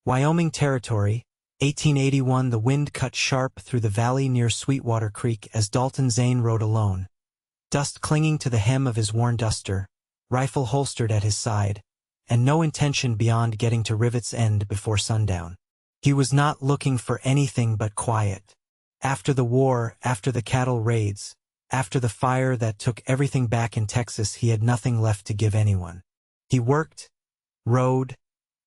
Wyoming Territory, 1881. The wind cut sharp through the valley near Sweetwater Creek as Dalton Zayne rode alone, dust clinging to the hem of his worn duster, rifle holstered at his side, and no intention beyond getting to Rivet's End before sundown. He was not looking for anything but quiet. After the war, after the cattle raids, after the fire that took everything back in Texas, he had nothing left to give anyone. He worked, rode,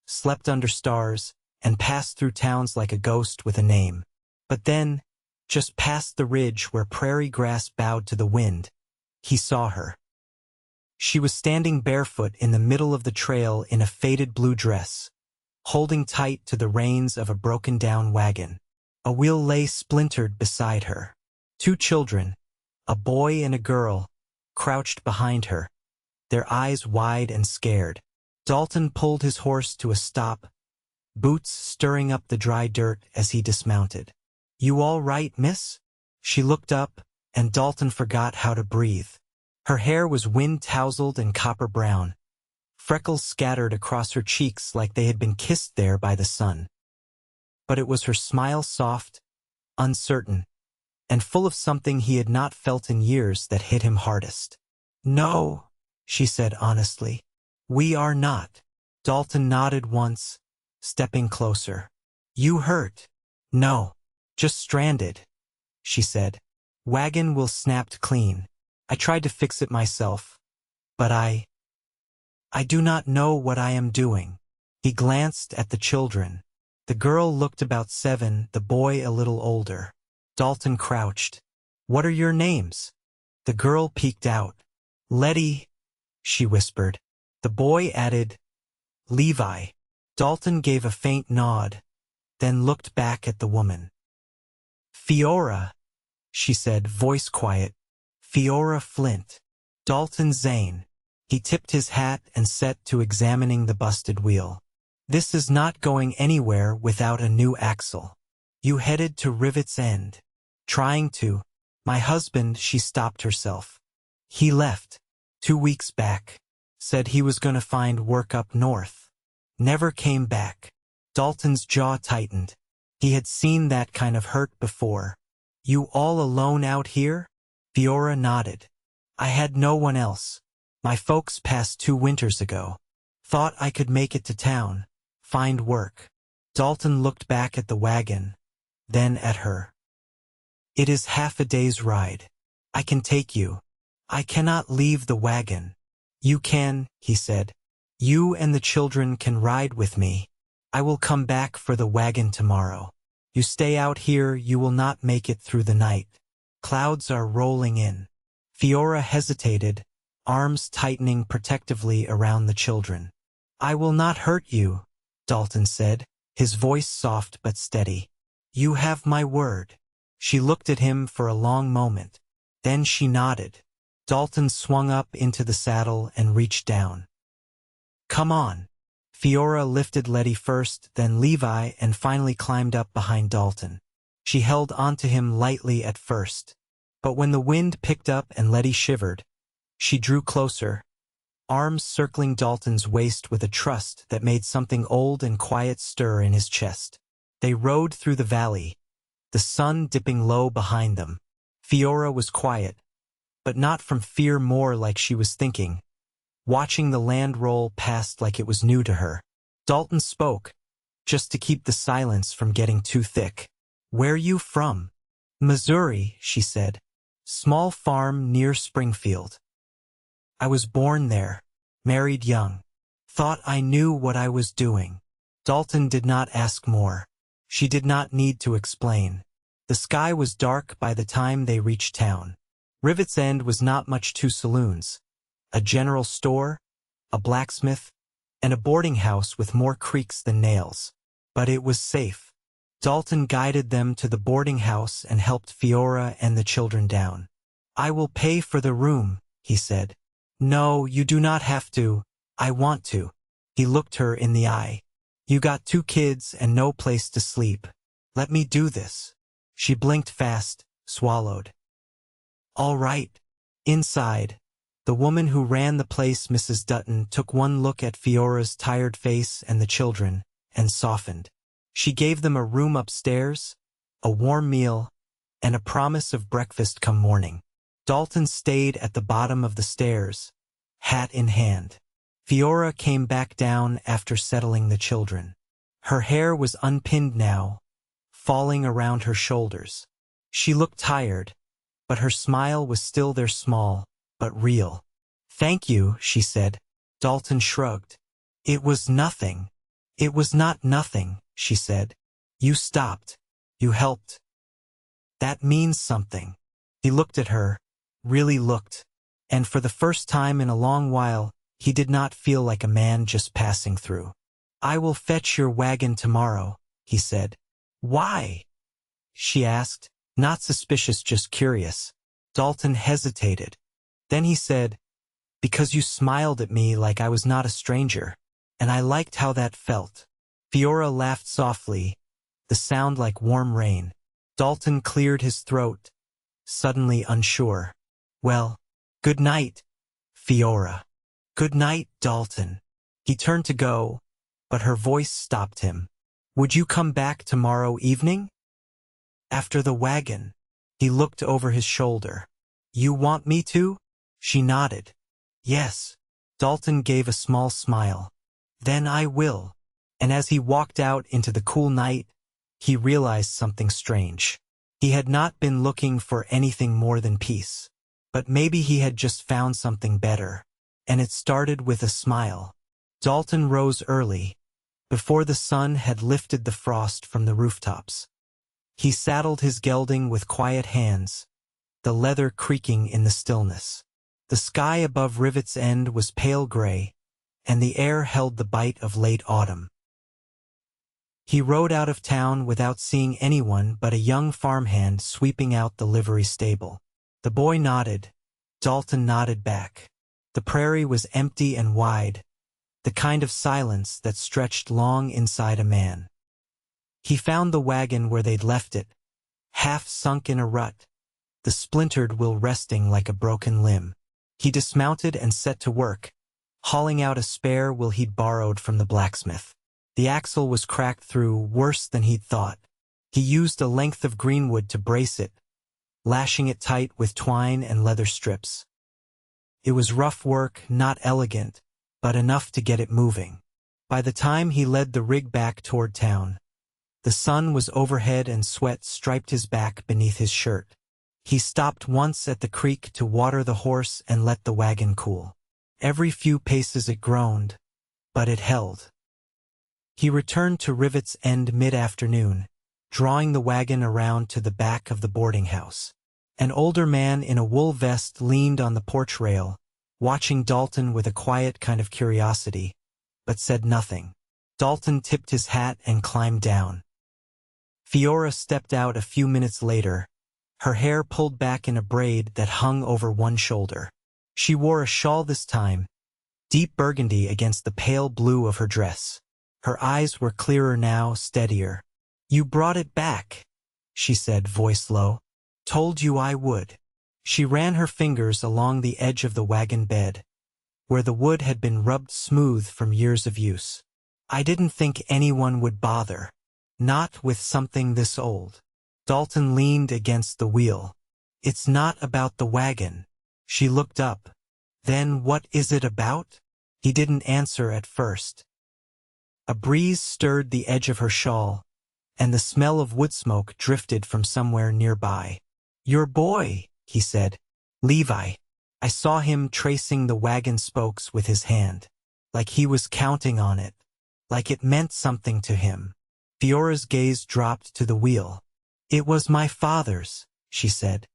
slept under stars, and passed through towns like a ghost with a name. But then, just past the ridge where prairie grass bowed to the wind, he saw her. She was standing barefoot in the middle of the trail in a faded blue dress, holding tight to the reins of a broken-down wagon. A wheel lay splintered beside her. Two children, a boy and a girl, crouched behind her, their eyes wide and scared. Dalton pulled his horse to a stop, boots stirring up the dry dirt as he dismounted. "You all right, miss?" She looked up, and Dalton forgot how to breathe. Her hair was wind-tousled and copper-brown, freckles scattered across her cheeks like they had been kissed there by the sun. But it was her smile, soft, uncertain, and full of something he had not felt in years, that hit him hardest. "No," she said honestly. "We are not." Dalton nodded once, stepping closer. "You hurt?" "No, just stranded," she said. "Wagon will snapped clean. I tried to fix it myself, but I do not know what I am doing." He glanced at the children. The girl looked about 7, the boy a little older. Dalton crouched. "What are your names?" The girl peeked out. "Letty," she whispered. The boy added, "Levi." Dalton gave a faint nod, then looked back at the woman. "Fiora," she said, voice quiet. "Fiora Flint." Dalton Zayne. He tipped his hat and set to examining the busted wheel. "This is not going anywhere without a new axle. You headed to Rivet's End." "Trying to. My husband," she stopped herself. "He left 2 weeks back. Said he was going to find work up north. Never came back." Dalton's jaw tightened. He had seen that kind of hurt before. "You all alone out here?" Fiora nodded. "I had no one else. My folks passed 2 winters ago. Thought I could make it to town, find work." Dalton looked back at the wagon, then at her. "It is half a day's ride. I can take you. I cannot leave the wagon." "You can," he said. "You and the children can ride with me. I will come back for the wagon tomorrow. You stay out here, you will not make it through the night. Clouds are rolling in." Fiora hesitated, arms tightening protectively around the children. "I will not hurt you," Dalton said, his voice soft but steady. "You have my word." She looked at him for a long moment. Then she nodded. Dalton swung up into the saddle and reached down. "Come on." Fiora lifted Letty first, then Levi, and finally climbed up behind Dalton. She held onto him lightly at first, but when the wind picked up and Letty shivered, she drew closer, arms circling Dalton's waist with a trust that made something old and quiet stir in his chest. They rode through the valley, the sun dipping low behind them. Fiora was quiet, but not from fear, more like she was thinking, watching the land roll past like it was new to her. Dalton spoke, just to keep the silence from getting too thick. "Where you from?" "Missouri," she said. "Small farm near Springfield. I was born there, married young. Thought I knew what I was doing." Dalton did not ask more. She did not need to explain. The sky was dark by the time they reached town. Rivet's End was not much, 2 saloons, a general store, a blacksmith, and a boarding house with more creaks than nails. But it was safe. Dalton guided them to the boarding house and helped Fiora and the children down. "I will pay for the room," he said. "No, you do not have to. I want to." He looked her in the eye. "You got 2 kids and no place to sleep. Let me do this." She blinked fast, swallowed. "All right." Inside, the woman who ran the place, Mrs. Dutton, took one look at Fiora's tired face and the children, and softened. She gave them a room upstairs, a warm meal, and a promise of breakfast come morning. Dalton stayed at the bottom of the stairs, hat in hand. Fiora came back down after settling the children. Her hair was unpinned now, falling around her shoulders. She looked tired, but her smile was still there, small, but real. "Thank you," she said. Dalton shrugged. "It was nothing." "It was not nothing," she said. "You stopped. You helped. That means something." He looked at her, really looked, and for the first time in a long while, he did not feel like a man just passing through. "I will fetch your wagon tomorrow," he said. "Why?" she asked, not suspicious, just curious. Dalton hesitated. Then he said, "Because you smiled at me like I was not a stranger, and I liked how that felt." Fiora laughed softly, the sound like warm rain. Dalton cleared his throat, suddenly unsure. "Well, good night, Fiora." "Good night, Dalton." He turned to go, but her voice stopped him. "Would you come back tomorrow evening? After the wagon?" He looked over his shoulder. "You want me to?" She nodded. "Yes." Dalton gave a small smile. "Then I will." And as he walked out into the cool night, he realized something strange. He had not been looking for anything more than peace. But maybe he had just found something better. And it started with a smile. Dalton rose early, before the sun had lifted the frost from the rooftops. He saddled his gelding with quiet hands, the leather creaking in the stillness. The sky above Rivet's End was pale gray, and the air held the bite of late autumn. He rode out of town without seeing anyone but a young farmhand sweeping out the livery stable. The boy nodded. Dalton nodded back. The prairie was empty and wide, the kind of silence that stretched long inside a man. He found the wagon where they'd left it, half sunk in a rut, the splintered wheel resting like a broken limb. He dismounted and set to work, hauling out a spare wheel he'd borrowed from the blacksmith. The axle was cracked through, worse than he'd thought. He used a length of greenwood to brace it, lashing it tight with twine and leather strips. It was rough work, not elegant, but enough to get it moving. By the time he led the rig back toward town, the sun was overhead and sweat striped his back beneath his shirt. He stopped once at the creek to water the horse and let the wagon cool. Every few paces it groaned, but it held. He returned to Rivet's End mid-afternoon, drawing the wagon around to the back of the boarding house. An older man in a wool vest leaned on the porch rail, watching Dalton with a quiet kind of curiosity, but said nothing. Dalton tipped his hat and climbed down. Fiora stepped out a few minutes later, her hair pulled back in a braid that hung over one shoulder. She wore a shawl this time, deep burgundy against the pale blue of her dress. Her eyes were clearer now, steadier. "You brought it back," she said, voice low. "Told you I would." She ran her fingers along the edge of the wagon bed, where the wood had been rubbed smooth from years of use. "I didn't think anyone would bother. Not with something this old." Dalton leaned against the wheel. "It's not about the wagon." She looked up. "Then what is it about?" He didn't answer at first. A breeze stirred the edge of her shawl, and the smell of wood smoke drifted from somewhere nearby. "Your boy," he said. "Levi." I saw him tracing the wagon spokes with his hand, like he was counting on it, like it meant something to him. Fiora's gaze dropped to the wheel. "It was my father's," she said.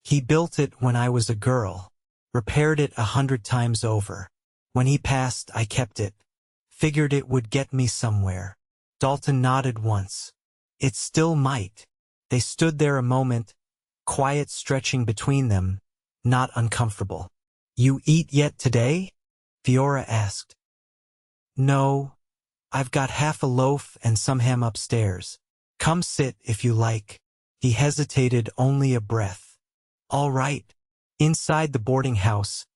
"He built it when I was a girl, repaired it 100 times over. When he passed, I kept it. Figured it would get me somewhere." Dalton nodded once. "It still might." They stood there a moment, quiet stretching between them, not uncomfortable. "You eat yet today?" Fiora asked. "No, I've got half a loaf and some ham upstairs. Come sit if you like." He hesitated only a breath. "All right." Inside the boarding house,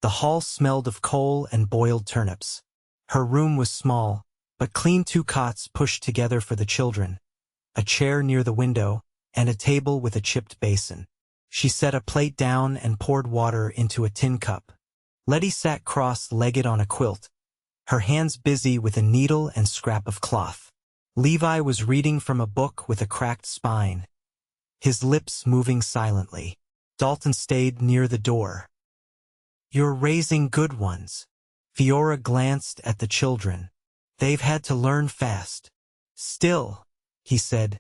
the hall smelled of coal and boiled turnips. Her room was small, but clean 2 cots pushed together for the children, a chair near the window, and a table with a chipped basin. She set a plate down and poured water into a tin cup. Letty sat cross-legged on a quilt, her hands busy with a needle and scrap of cloth. Levi was reading from a book with a cracked spine, his lips moving silently. Dalton stayed near the door. "You're raising good ones." Fiora glanced at the children. "They've had to learn fast." "Still," he said,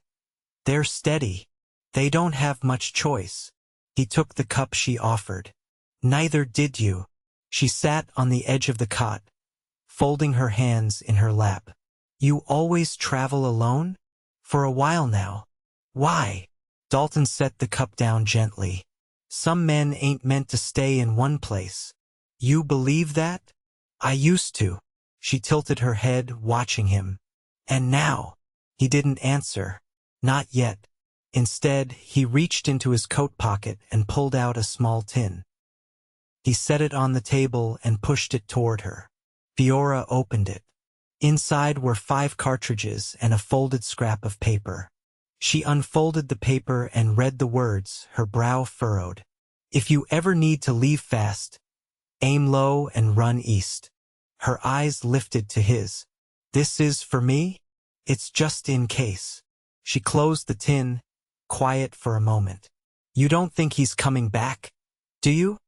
"they're steady. They don't have much choice." He took the cup she offered. "Neither did you." She sat on the edge of the cot, folding her hands in her lap. "You always travel alone?" "For a while now." "Why?" Dalton set the cup down gently. "Some men ain't meant to stay in one place." "You believe that?" "I used to." She tilted her head, watching him. "And now?" He didn't answer. Not yet. Instead, he reached into his coat pocket and pulled out a small tin. He set it on the table and pushed it toward her. Fiora opened it. Inside were 5 cartridges and a folded scrap of paper. She unfolded the paper and read the words, her brow furrowed. "If you ever need to leave fast, aim low and run east." Her eyes lifted to his. "This is for me? It's just in case." She closed the tin, quiet for a moment. "You don't think he's coming back, do you?"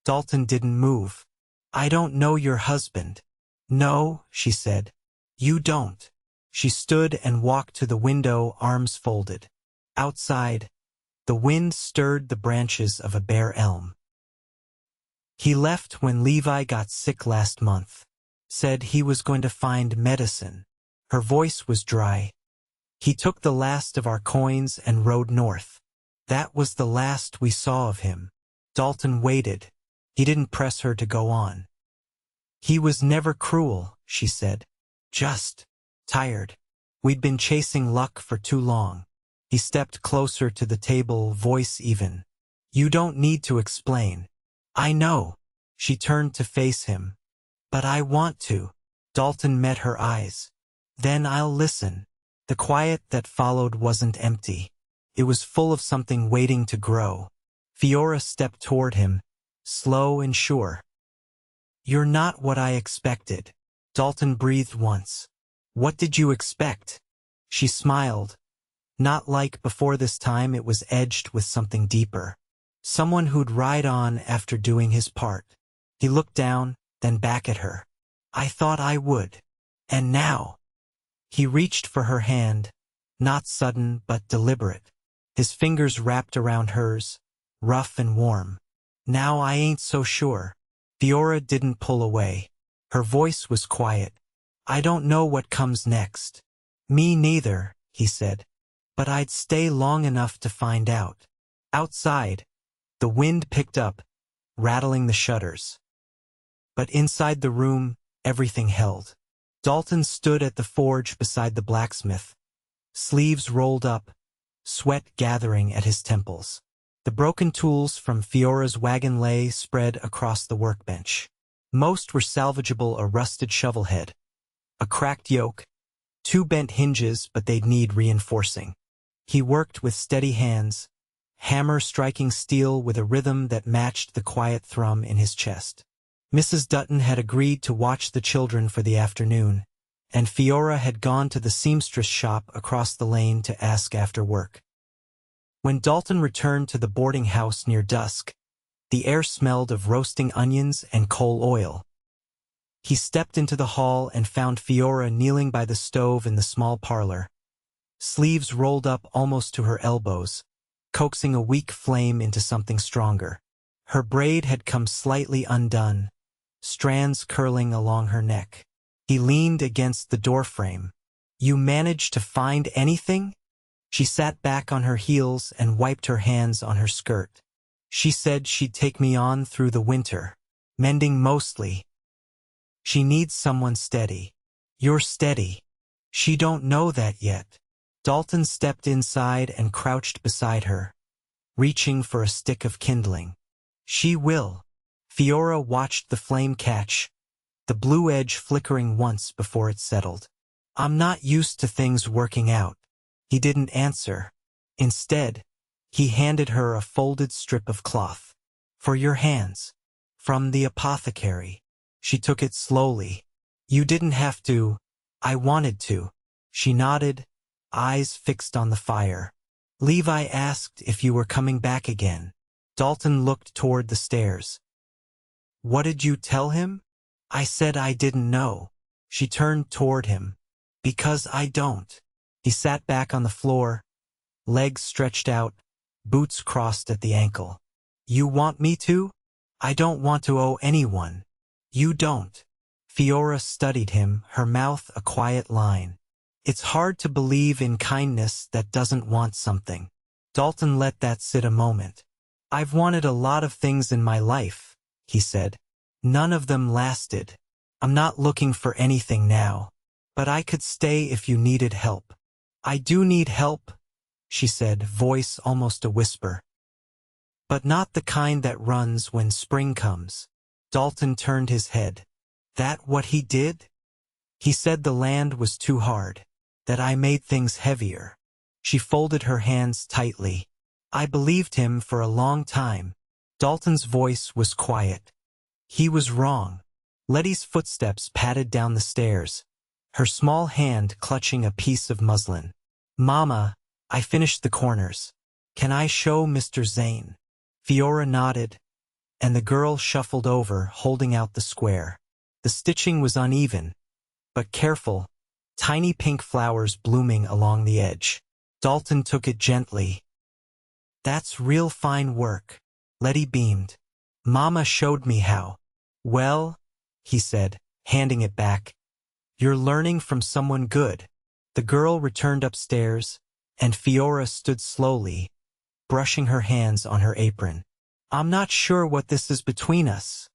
Dalton didn't move. "I don't know your husband." "No," she said. "You don't." She stood and walked to the window, arms folded. Outside, the wind stirred the branches of a bare elm. "He left when Levi got sick last month. Said he was going to find medicine." Her voice was dry. "He took the last of our coins and rode north. That was the last we saw of him." Dalton waited. He didn't press her to go on. "He was never cruel," she said. "Just tired. We'd been chasing luck for too long." He stepped closer to the table, voice even. "You don't need to explain." "I know." She turned to face him. "But I want to." Dalton met her eyes. "Then I'll listen." The quiet that followed wasn't empty. It was full of something waiting to grow. Fiora stepped toward him, slow and sure. "You're not what I expected." Dalton breathed once. "What did you expect?" She smiled. Not like before. This time it was edged with something deeper. Someone who'd ride on after doing his part. He looked down, then back at her. "I thought I would. And now?" He reached for her hand, not sudden but deliberate. His fingers wrapped around hers, rough and warm. "Now I ain't so sure." Fiora didn't pull away. Her voice was quiet. "I don't know what comes next." "Me neither," he said. "But I'd stay long enough to find out." Outside, the wind picked up, rattling the shutters. But inside the room, everything held. Dalton stood at the forge beside the blacksmith, sleeves rolled up, sweat gathering at his temples. The broken tools from Fiora's wagon lay spread across the workbench. Most were salvageable: a rusted shovel head, a cracked yoke, 2 bent hinges, but they'd need reinforcing. He worked with steady hands, hammer striking steel with a rhythm that matched the quiet thrum in his chest. Mrs. Dutton had agreed to watch the children for the afternoon, and Fiora had gone to the seamstress shop across the lane to ask after work. When Dalton returned to the boarding house near dusk, the air smelled of roasting onions and coal oil. He stepped into the hall and found Fiora kneeling by the stove in the small parlor, sleeves rolled up almost to her elbows, coaxing a weak flame into something stronger. Her braid had come slightly undone, strands curling along her neck. He leaned against the doorframe. "You managed to find anything?" She sat back on her heels and wiped her hands on her skirt. "She said she'd take me on through the winter, mending mostly. She needs someone steady." "You're steady." "She don't know that yet." Dalton stepped inside and crouched beside her, reaching for a stick of kindling. "She will." Fiora watched the flame catch, the blue edge flickering once before it settled. I'm not used to things working out. He didn't answer. Instead, he handed her a folded strip of cloth. For your hands. From the apothecary. She took it slowly. You didn't have to. I wanted to. She nodded, eyes fixed on the fire. Levi asked if you were coming back again. Dalton looked toward the stairs. What did you tell him? I said I didn't know. She turned toward him. Because I don't. He sat back on the floor, legs stretched out, boots crossed at the ankle. You want me to? I don't want to owe anyone. You don't. Fiora studied him, her mouth a quiet line. It's hard to believe in kindness that doesn't want something. Dalton let that sit a moment. I've wanted a lot of things in my life, he said. None of them lasted. I'm not looking for anything now. But I could stay if you needed help. I do need help, she said, voice almost a whisper. But not the kind that runs when spring comes. Dalton turned his head. That what he did? He said the land was too hard, that I made things heavier. She folded her hands tightly. I believed him for a long time. Dalton's voice was quiet. He was wrong. Letty's footsteps padded down the stairs, her small hand clutching a piece of muslin. Mama, I finished the corners. Can I show Mr. Zayne? Fiora nodded, and the girl shuffled over, holding out the square. The stitching was uneven, but careful, tiny pink flowers blooming along the edge. Dalton took it gently. That's real fine work. Letty beamed. Mama showed me how. Well, he said, handing it back. You're learning from someone good. The girl returned upstairs, and Fiora stood slowly, brushing her hands on her apron. I'm not sure what this is between us,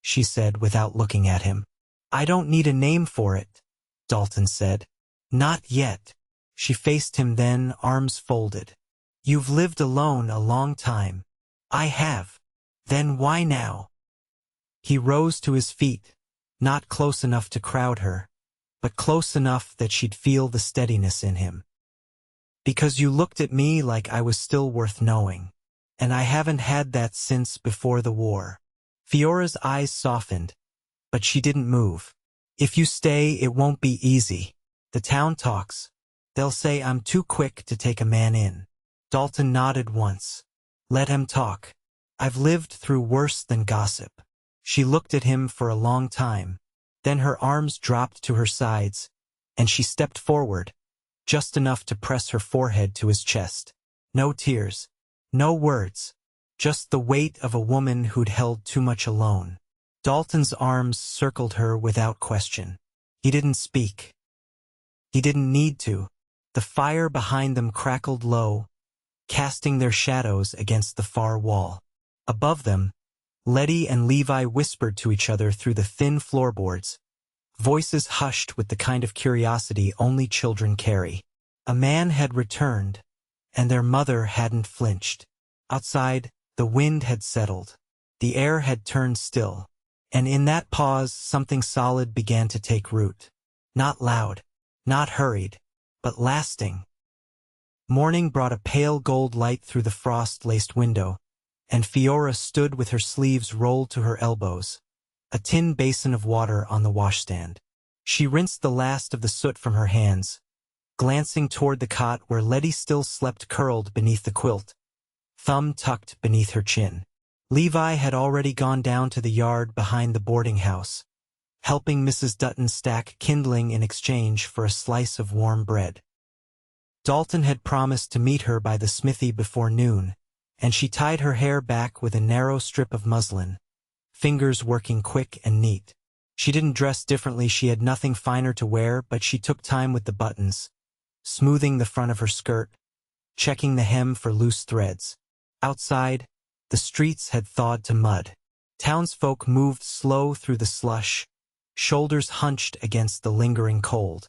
she said without looking at him. I don't need a name for it, Dalton said. Not yet. She faced him then, arms folded. You've lived alone a long time. I have. Then why now? He rose to his feet, not close enough to crowd her, but close enough that she'd feel the steadiness in him. Because you looked at me like I was still worth knowing, and I haven't had that since before the war. Fiora's eyes softened, but she didn't move. If you stay, it won't be easy. The town talks. They'll say I'm too quick to take a man in. Dalton nodded once. Let him talk. I've lived through worse than gossip. She looked at him for a long time. Then her arms dropped to her sides, and she stepped forward, just enough to press her forehead to his chest. No tears, no words, just the weight of a woman who'd held too much alone. Dalton's arms circled her without question. He didn't speak. He didn't need to. The fire behind them crackled low, casting their shadows against the far wall. Above them, Letty and Levi whispered to each other through the thin floorboards, voices hushed with the kind of curiosity only children carry. A man had returned, and their mother hadn't flinched. Outside, the wind had settled. The air had turned still, and in that pause something solid began to take root. Not loud, not hurried, but lasting. Morning brought a pale gold light through the frost-laced window, and Fiora stood with her sleeves rolled to her elbows, a tin basin of water on the washstand. She rinsed the last of the soot from her hands, glancing toward the cot where Letty still slept curled beneath the quilt, thumb tucked beneath her chin. Levi had already gone down to the yard behind the boarding house, helping Mrs. Dutton stack kindling in exchange for a slice of warm bread. Dalton had promised to meet her by the smithy before noon, and she tied her hair back with a narrow strip of muslin, fingers working quick and neat. She didn't dress differently, she had nothing finer to wear, but she took time with the buttons, smoothing the front of her skirt, checking the hem for loose threads. Outside, the streets had thawed to mud. Townsfolk moved slow through the slush, shoulders hunched against the lingering cold.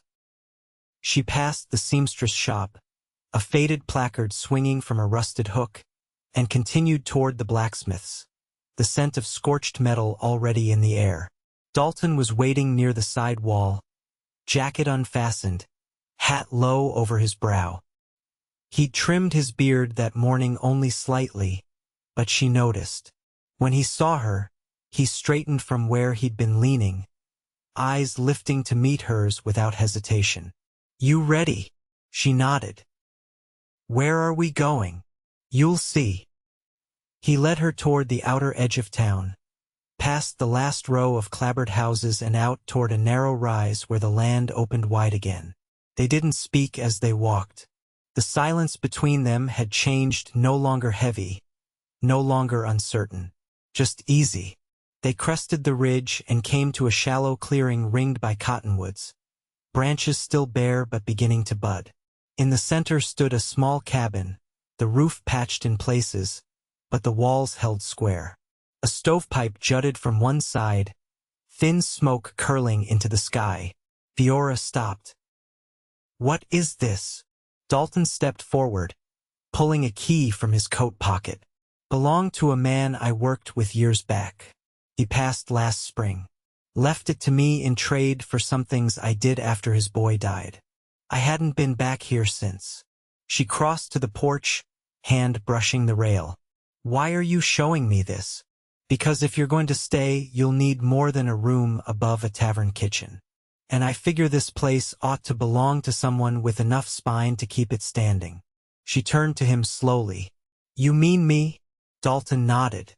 She passed the seamstress shop, a faded placard swinging from a rusted hook, and continued toward the blacksmith's, the scent of scorched metal already in the air. Dalton was waiting near the side wall, jacket unfastened, hat low over his brow. He'd trimmed his beard that morning only slightly, but she noticed. When he saw her, he straightened from where he'd been leaning, eyes lifting to meet hers without hesitation. "You ready?" She nodded. "Where are we going?" "You'll see." He led her toward the outer edge of town, past the last row of clapboard houses and out toward a narrow rise where the land opened wide again. They didn't speak as they walked. The silence between them had changed, no longer heavy, no longer uncertain, just easy. They crested the ridge and came to a shallow clearing ringed by cottonwoods, branches still bare but beginning to bud. In the center stood a small cabin, the roof patched in places, but the walls held square. A stovepipe jutted from one side, thin smoke curling into the sky. Fiora stopped. "What is this?" Dalton stepped forward, pulling a key from his coat pocket. "Belonged to a man I worked with years back. He passed last spring. Left it to me in trade for some things I did after his boy died. I hadn't been back here since." She crossed to the porch, hand brushing the rail. "Why are you showing me this?" "Because if you're going to stay, you'll need more than a room above a tavern kitchen. And I figure this place ought to belong to someone with enough spine to keep it standing." She turned to him slowly. "You mean me?" Dalton nodded.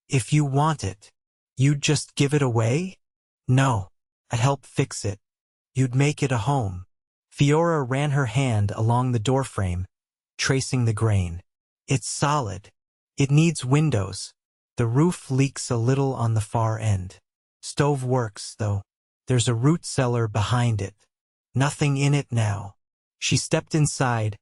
"If you want it, you'd just give it away?" "No. I'd help fix it. You'd make it a home." Fiora ran her hand along the doorframe, tracing the grain. "It's solid. It needs windows. The roof leaks a little on the far end. Stove works, though. There's a root cellar behind it. Nothing in it now." She stepped inside,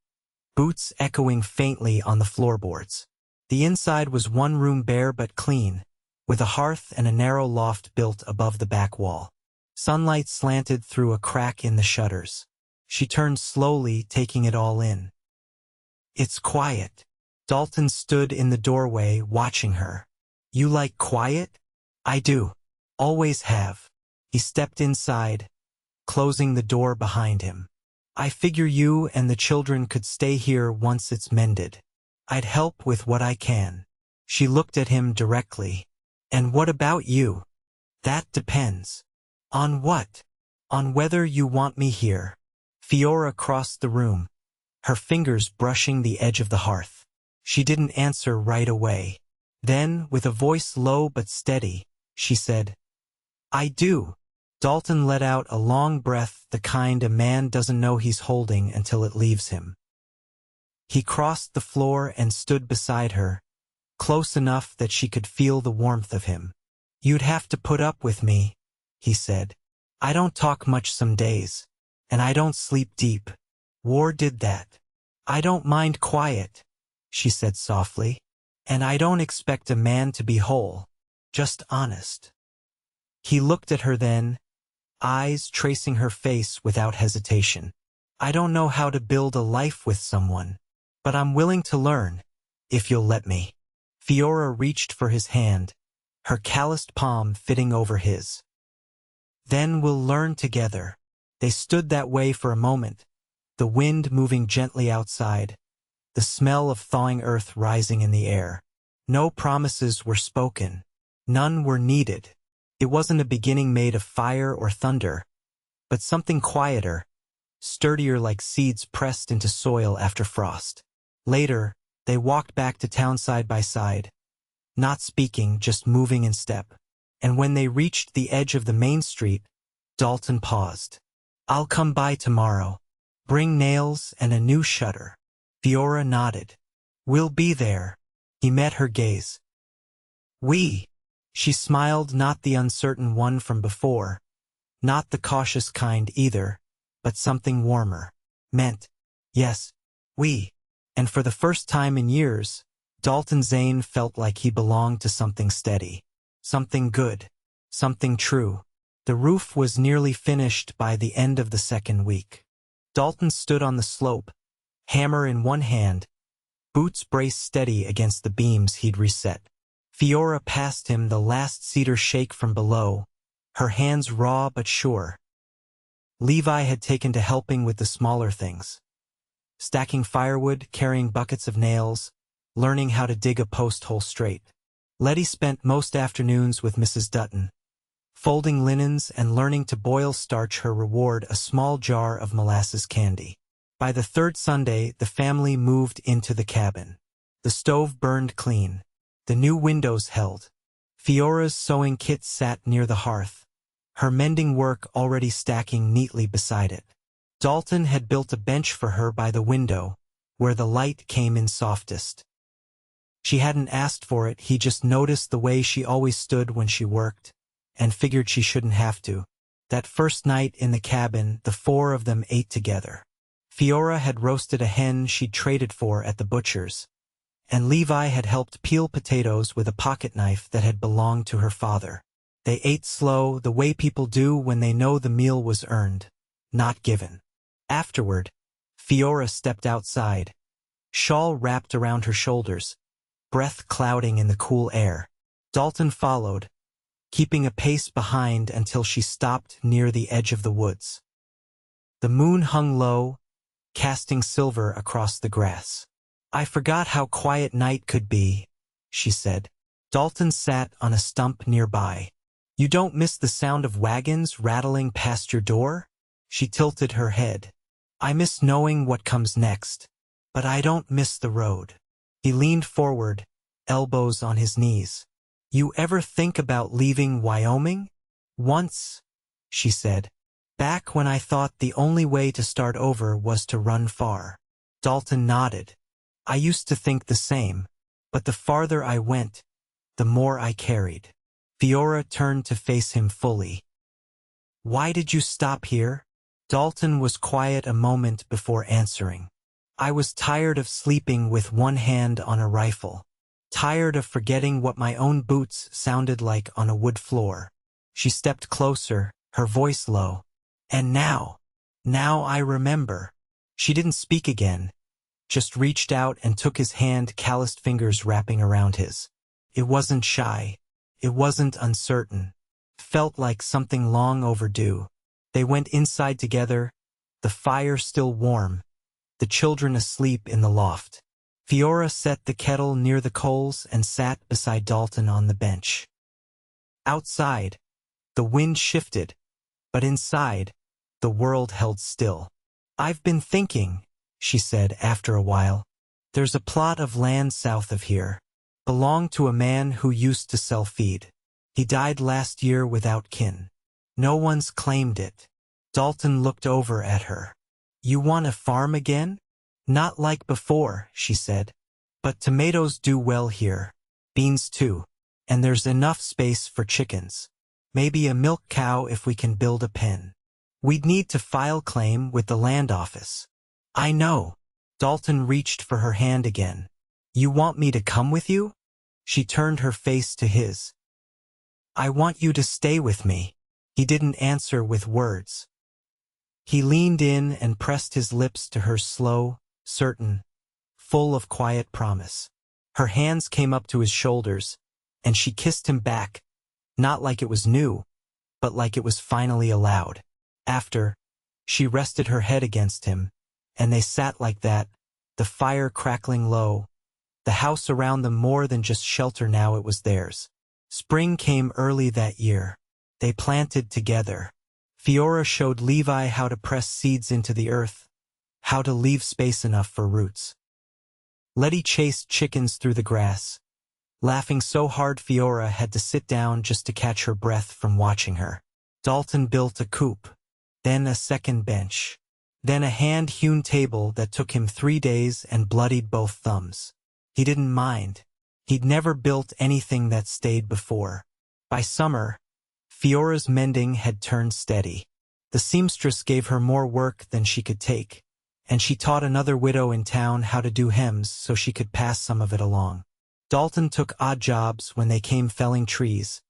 boots echoing faintly on the floorboards. The inside was one room bare but clean, with a hearth and a narrow loft built above the back wall. Sunlight slanted through a crack in the shutters. She turned slowly, taking it all in. "It's quiet." Dalton stood in the doorway, watching her. "You like quiet?" "I do. Always have." He stepped inside, closing the door behind him. "I figure you and the children could stay here once it's mended. I'd help with what I can." She looked at him directly. "And what about you?" "That depends." "On what?" "On whether you want me here." Fiora crossed the room, her fingers brushing the edge of the hearth. She didn't answer right away. Then, with a voice low but steady, she said, "I do." Dalton let out a long breath, the kind a man doesn't know he's holding until it leaves him. He crossed the floor and stood beside her, close enough that she could feel the warmth of him. "You'd have to put up with me," he said. "I don't talk much some days, and I don't sleep deep. War did that. I don't mind quiet," she said softly. "And I don't expect a man to be whole, just honest." He looked at her then, eyes tracing her face without hesitation. "I don't know how to build a life with someone, but I'm willing to learn, if you'll let me." Fiora reached for his hand, her calloused palm fitting over his. "Then we'll learn together." They stood that way for a moment, the wind moving gently outside, the smell of thawing earth rising in the air. No promises were spoken. None were needed. It wasn't a beginning made of fire or thunder, but something quieter, sturdier, like seeds pressed into soil after frost. Later, they walked back to town side by side, not speaking, just moving in step. And when they reached the edge of the main street, Dalton paused. "I'll come by tomorrow. Bring nails and a new shutter." Fiora nodded. "We'll be there." He met her gaze. "We." She smiled, not the uncertain one from before, not the cautious kind either, but something warmer. Meant, yes, we. And for the first time in years, Dalton Zayne felt like he belonged to something steady, something good, something true. The roof was nearly finished by the end of the second week. Dalton stood on the slope, hammer in one hand, boots braced steady against the beams he'd reset. Fiora passed him the last cedar shake from below, her hands raw but sure. Levi had taken to helping with the smaller things. Stacking firewood, carrying buckets of nails, learning how to dig a post hole straight. Letty spent most afternoons with Mrs. Dutton, folding linens and learning to boil starch, her reward a small jar of molasses candy. By the third Sunday, the family moved into the cabin. The stove burned clean. The new windows held. Fiora's sewing kit sat near the hearth, her mending work already stacking neatly beside it. Dalton had built a bench for her by the window, where the light came in softest. She hadn't asked for it, he just noticed the way she always stood when she worked, and figured she shouldn't have to. That first night in the cabin, the four of them ate together. Fiora had roasted a hen she'd traded for at the butcher's, and Levi had helped peel potatoes with a pocket knife that had belonged to her father. They ate slow, the way people do when they know the meal was earned, not given. Afterward, Fiora stepped outside, shawl wrapped around her shoulders, breath clouding in the cool air. Dalton followed, keeping a pace behind until she stopped near the edge of the woods. The moon hung low, casting silver across the grass. "I forgot how quiet night could be," she said. Dalton sat on a stump nearby. "You don't miss the sound of wagons rattling past your door?" She tilted her head. "I miss knowing what comes next, but I don't miss the road." He leaned forward, elbows on his knees. "You ever think about leaving Wyoming?" "Once," she said. "Back when I thought the only way to start over was to run far." Dalton nodded. "I used to think the same, but the farther I went, the more I carried." Fiora turned to face him fully. "Why did you stop here?" Dalton was quiet a moment before answering. "I was tired of sleeping with one hand on a rifle. Tired of forgetting what my own boots sounded like on a wood floor." She stepped closer, her voice low. "And now I remember." She didn't speak again, just reached out and took his hand, calloused fingers wrapping around his. It wasn't shy. It wasn't uncertain. It felt like something long overdue. They went inside together, the fire still warm, the children asleep in the loft. Fiora set the kettle near the coals and sat beside Dalton on the bench. Outside, the wind shifted, but inside, the world held still. "I've been thinking," she said after a while. "There's a plot of land south of here. Belonged to a man who used to sell feed. He died last year without kin. No one's claimed it." Dalton looked over at her. "You want a farm again?" "Not like before," she said. "But tomatoes do well here. Beans too. And there's enough space for chickens. Maybe a milk cow if we can build a pen. We'd need to file claim with the land office." "I know." Dalton reached for her hand again. "You want me to come with you?" She turned her face to his. "I want you to stay with me." He didn't answer with words. He leaned in and pressed his lips to hers, slow, certain, full of quiet promise. Her hands came up to his shoulders, and she kissed him back, not like it was new, but like it was finally allowed. After, she rested her head against him, and they sat like that, the fire crackling low, the house around them more than just shelter now, it was theirs. Spring came early that year. They planted together. Fiora showed Levi how to press seeds into the earth, how to leave space enough for roots. Letty chased chickens through the grass, laughing so hard Fiora had to sit down just to catch her breath from watching her. Dalton built a coop, then a second bench, then a hand-hewn table that took him 3 days and bloodied both thumbs. He didn't mind. He'd never built anything that stayed before. By summer, Fiora's mending had turned steady. The seamstress gave her more work than she could take, and she taught another widow in town how to do hems so she could pass some of it along. Dalton took odd jobs when they came felling trees,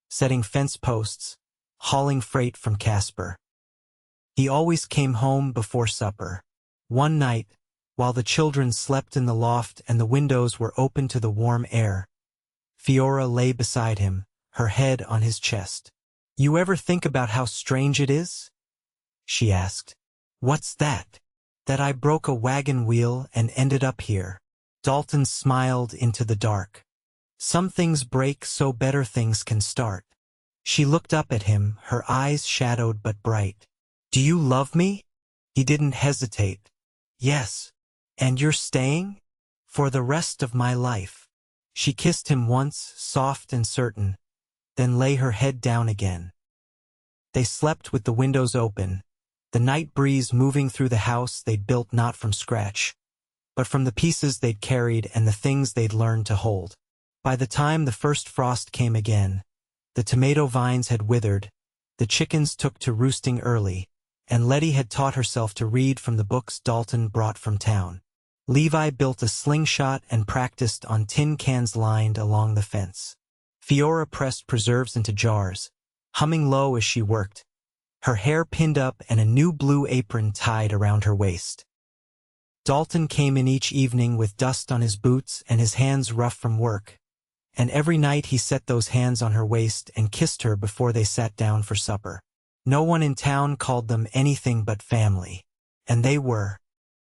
setting fence posts, hauling freight from Casper. He always came home before supper. One night, while the children slept in the loft and the windows were open to the warm air, Fiora lay beside him, her head on his chest. "You ever think about how strange it is?" she asked. What's that? That I broke a wagon wheel and ended up here. Dalton smiled into the dark. Some things break so better things can start. She looked up at him, her eyes shadowed but bright. Do you love me? He didn't hesitate. Yes. And you're staying? For the rest of my life. She kissed him once, soft and certain, then lay her head down again. They slept with the windows open, the night breeze moving through the house they'd built not from scratch, but from the pieces they'd carried and the things they'd learned to hold. By the time the first frost came again, the tomato vines had withered, the chickens took to roosting early, and Letty had taught herself to read from the books Dalton brought from town. Levi built a slingshot and practiced on tin cans lined along the fence. Fiora pressed preserves into jars, humming low as she worked, her hair pinned up and a new blue apron tied around her waist. Dalton came in each evening with dust on his boots and his hands rough from work, and every night he set those hands on her waist and kissed her before they sat down for supper. No one in town called them anything but family, and they were.